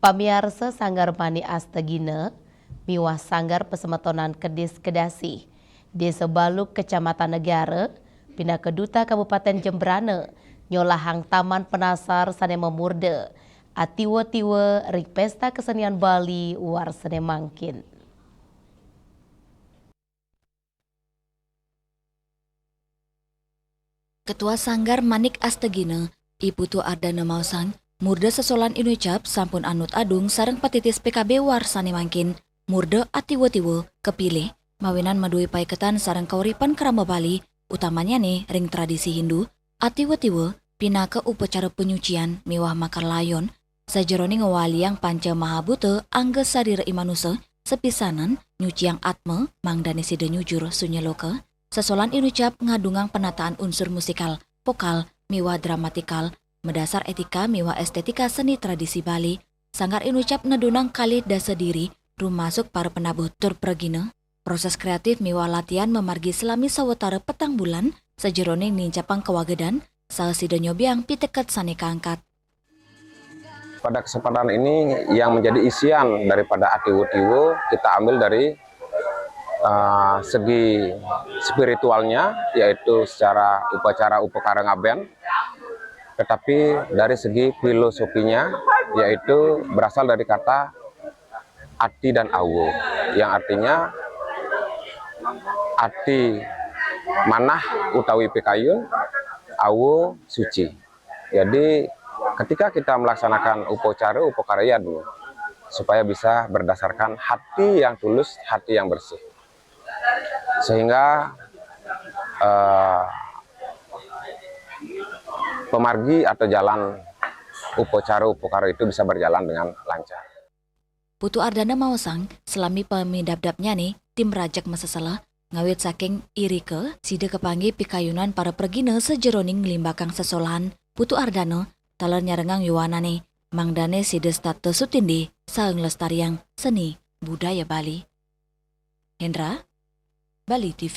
Pamiarsa Sanggar Mani Astegina, miwah Sanggar Pesemetonan Kedis Kedasi, Desa Baluk Kecamatan Negara, Pindah Keduta Kabupaten Jembrana, nyolahang Taman Penasar Sane Memurde, atiwa-tiwa rik pesta kesenian Bali war sene mangkin. Ketua Sanggar Manik Astegina, Iputu Ardana Mausang, murde sesolan inucap sampun anut adung sareng petitis PKB war sane mangkin, murde atiwa-tiwa kepilih, mawinan madui paiketan sareng kauripan keramba Bali, utamanya nih ring tradisi Hindu, atiwa-tiwa pinaka upacara penyucian miwah makar layon, sajeroni ngewaliang panca mahabute angge sadira imanusa, sepisanan nyuciang atma mangdani sida nyujur sunyeloka, sesolan inucap ngadungang penataan unsur musikal, vokal, miwa dramatikal, medasar etika miwa estetika seni tradisi Bali, Sanggar inucap nedunang kali dasa diri, rumasuk para penabuh tur pregina, proses kreatif miwa latihan memargi selami sawetara petang bulan, sejeroning nincapang kewagedan, saesida nyobiang piteket sane kaangkat. Pada kesempatan ini yang menjadi isian daripada atiwu-tiwu kita ambil dari segi spiritualnya, yaitu secara upacara upakara ngaben, tetapi dari segi filosofinya, yaitu berasal dari kata ati dan awu, yang artinya ati manah utawi pikayun, awu suci. Jadi ketika kita melaksanakan upakara yadu, supaya bisa berdasarkan hati yang tulus, hati yang bersih. Sehingga pemargi atau jalan upakara itu bisa berjalan dengan lancar. Putu Ardana Mausang, selami pemindabdapnya nih, tim rajak masasala, ngawit saking irike, sida kepanggi pikayunan para pergina sejeroning ngelimbakang sesolahan, Putu Ardana, taler nyarengang yuwana nih, mangdane sida status sutindi, saeng lestariang seni budaya Bali. Hendra, Bali TV.